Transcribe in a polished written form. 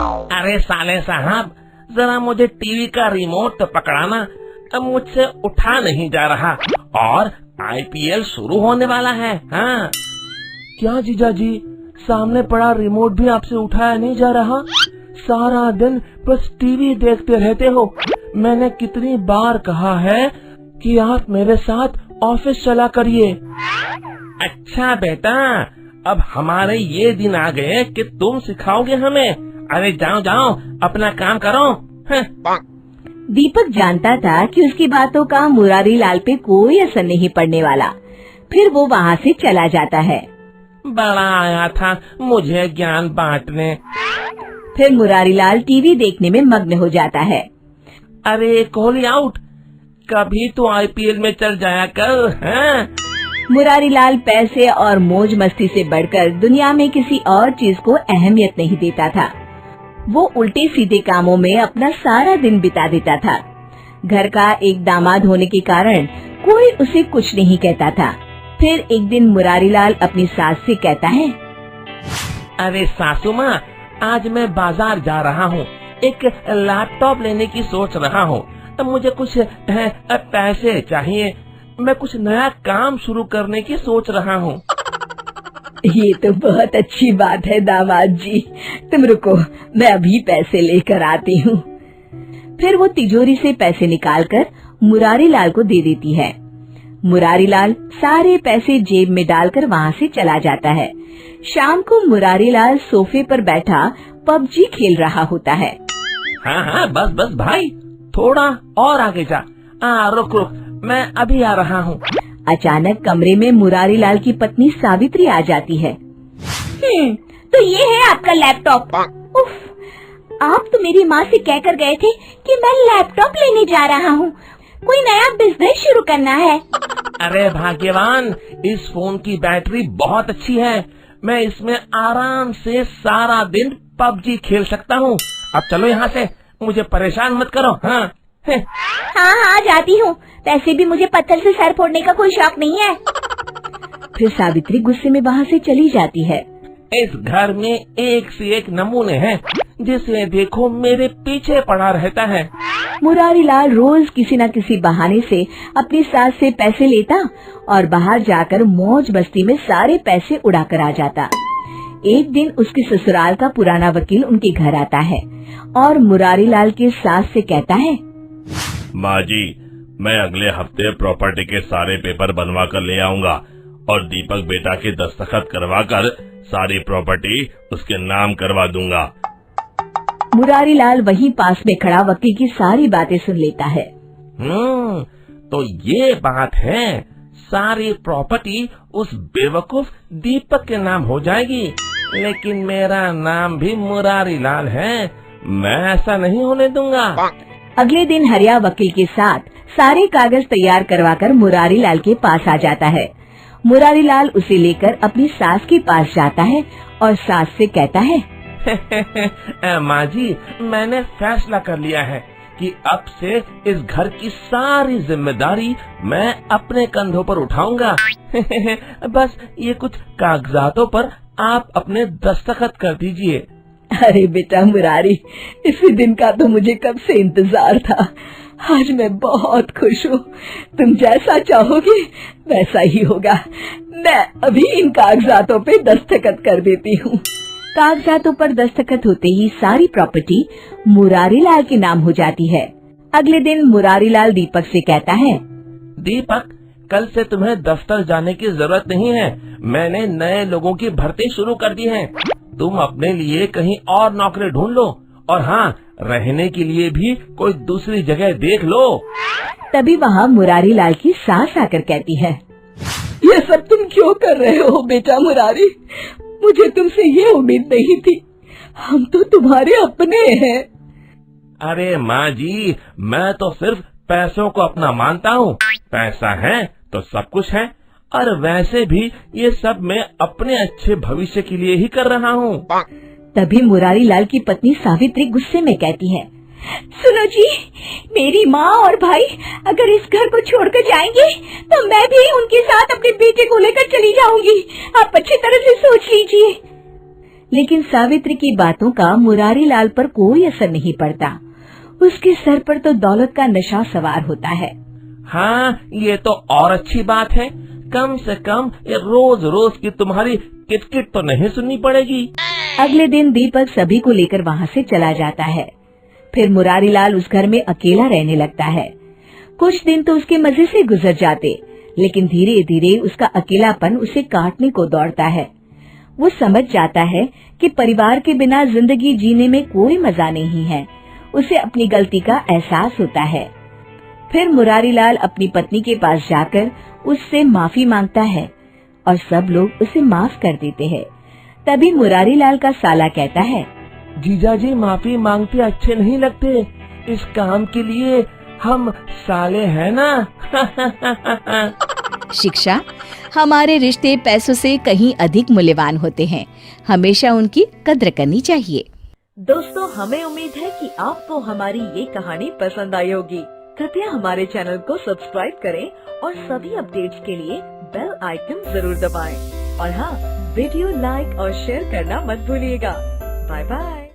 अरे साले साहब, जरा मुझे टीवी का रिमोट तो पकड़ाना, अब मुझसे उठा नहीं जा रहा और आईपीएल शुरू होने वाला है। हाँ। क्या जीजाजी, सामने पड़ा रिमोट भी आपसे उठाया नहीं जा रहा? सारा दिन बस टीवी देखते रहते हो। मैंने कितनी बार कहा है कि आप मेरे साथ ऑफिस चला करिए। अच्छा बेटा, अब हमारे ये दिन आ गए कि तुम सिखाओगे हमें। अरे जाओ जाओ, अपना काम करो। दीपक जानता था कि उसकी बातों का मुरारी लाल पे कोई असर नहीं पड़ने वाला। फिर वो वहाँ से चला जाता है। बड़ा आया था मुझे ज्ञान बांटने। फिर मुरारी लाल टीवी देखने में मग्न हो जाता है। अरे कोहली आउट, कभी तो आईपीएल में चल जाया कर। हाँ? मुरारी लाल पैसे और मौज मस्ती से बढ़कर दुनिया में किसी और चीज को अहमियत नहीं देता था। वो उल्टे सीधे कामों में अपना सारा दिन बिता देता था। घर का एक दामाद होने के कारण कोई उसे कुछ नहीं कहता था। फिर एक दिन मुरारी लाल अपनी सास से कहता है, अरे सासू माँ, आज मैं बाजार जा रहा हूँ, एक लैपटॉप लेने की सोच रहा हूँ। अब मुझे कुछ पैसे चाहिए, मैं कुछ नया काम शुरू करने की सोच रहा हूँ। ये तो बहुत अच्छी बात है दामाद जी, तुम रुको, मैं अभी पैसे लेकर आती हूँ। फिर वो तिजोरी से पैसे निकालकर मुरारी लाल को दे देती है। मुरारी लाल सारे पैसे जेब में डालकर वहाँ से चला जाता है। शाम को मुरारी लाल सोफे पर बैठा पबजी खेल रहा होता है। हाँ हाँ, बस बस भाई, थोड़ा और आगे जा। रुक रुक, मैं अभी आ रहा हूँ। अचानक कमरे में मुरारी लाल की पत्नी सावित्री आ जाती है। तो ये है आपका लैपटॉप। उफ, आप तो मेरी माँ से कहकर गए थे कि मैं लैपटॉप लेने जा रहा हूँ, कोई नया बिजनेस शुरू करना है। अरे भाग्यवान, इस फोन की बैटरी बहुत अच्छी है, मैं इसमें आराम से सारा दिन पबजी खेल सकता हूँ। अब चलो यहाँ से, मुझे परेशान मत करो। हाँ हाँ जाती हूँ, वैसे भी मुझे पत्थर से सर फोड़ने का कोई शौक नहीं है। फिर सावित्री गुस्से में वहाँ से चली जाती है। इस घर में एक से एक नमूने हैं, जिसे देखो मेरे पीछे पड़ा रहता है। मुरारी लाल रोज किसी न किसी बहाने से अपनी सास से पैसे लेता और बाहर जाकर मौज मस्ती में सारे पैसे उड़ा कर आ जाता। एक दिन उसके ससुराल का पुराना वकील उनके घर आता है और मुरारी लाल की सास से कहता है, माँ जी, मैं अगले हफ्ते प्रॉपर्टी के सारे पेपर बनवा कर ले आऊंगा और दीपक बेटा के दस्तखत करवा कर सारी प्रॉपर्टी उसके नाम करवा दूंगा। मुरारी लाल वहीं पास में खड़ा वकील की सारी बातें सुन लेता है। तो ये बात है, सारी प्रॉपर्टी उस बेवकूफ दीपक के नाम हो जाएगी, लेकिन मेरा नाम भी मुरारी लाल है, मैं ऐसा नहीं होने दूंगा। अगले दिन हरिया वकील के साथ सारे कागज तैयार करवाकर मुरारी लाल के पास आ जाता है। मुरारी लाल उसे लेकर अपनी सास के पास जाता है और सास से कहता है, माँ जी, मैंने फैसला कर लिया है कि अब से इस घर की सारी जिम्मेदारी मैं अपने कंधों पर उठाऊंगा। बस ये कुछ कागजातों पर आप अपने दस्तखत कर दीजिए। अरे बेटा मुरारी, इसी दिन का तो मुझे कब से इंतजार था। आज मैं बहुत खुश हूँ, तुम जैसा चाहोगे वैसा ही होगा। मैं अभी इन कागजातों पे दस्तखत कर देती हूँ। कागजातों पर दस्तखत होते ही सारी प्रॉपर्टी मुरारी लाल के नाम हो जाती है। अगले दिन मुरारी लाल दीपक से कहता है, दीपक, कल से तुम्हें दफ्तर जाने की जरूरत नहीं है, मैंने नए लोगों की भर्ती शुरू कर दी है। तुम अपने लिए कहीं और नौकरी ढूंढ लो, और हाँ, रहने के लिए भी कोई दूसरी जगह देख लो। तभी वहाँ मुरारी लाल की सास आकर कहती है, ये सब तुम क्यों कर रहे हो बेटा मुरारी? मुझे तुमसे ये उम्मीद नहीं थी, हम तो तुम्हारे अपने हैं। अरे माँ जी, मैं तो सिर्फ पैसों को अपना मानता हूँ, पैसा है तो सब कुछ है, और वैसे भी ये सब मैं अपने अच्छे भविष्य के लिए ही कर रहा हूँ। तभी मुरारी लाल की पत्नी सावित्री गुस्से में कहती है, सुनो जी, मेरी माँ और भाई अगर इस घर को छोड़कर जाएंगे तो मैं भी उनके साथ अपने बेटे को लेकर चली जाऊंगी। आप अच्छी तरह से सोच लीजिए। लेकिन सावित्री की बातों का मुरारी लाल पर कोई असर नहीं पड़ता। उसके सर पर तो दौलत का नशा सवार होता है। हाँ, ये तो और अच्छी बात है। कम से कम ये रोज रोज की तुम्हारी किटकिट तो नहीं सुननी पड़ेगी। अगले दिन दीपक सभी को लेकर वहाँ से चला जाता है। फिर मुरारी लाल उस घर में अकेला रहने लगता है। कुछ दिन तो उसके मजे से गुजर जाते, लेकिन धीरे धीरे उसका अकेलापन उसे काटने को दौड़ता है। वो समझ जाता है कि परिवार के बिना जिंदगी जीने में कोई मजा नहीं है। उसे अपनी गलती का एहसास होता है। फिर मुरारी लाल अपनी पत्नी के पास जाकर उससे माफी मांगता है और सब लोग उसे माफ कर देते हैं। तभी मुरारी लाल का साला कहता है, जीजाजी माफी मांगते अच्छे नहीं लगते। इस काम के लिए हम साले हैं ना। शिक्षा, हमारे रिश्ते पैसों से कहीं अधिक मूल्यवान होते हैं। हमेशा उनकी कद्र करनी चाहिए। दोस्तों, हमें उम्मीद है कि आपको हमारी ये कहानी पसंद आई होगी। कृपया हमारे चैनल को सब्सक्राइब करें और सभी अपडेट्स के लिए बेल आइकन जरूर दबाएं। और हाँ, वीडियो लाइक और शेयर करना मत भूलिएगा। Bye bye.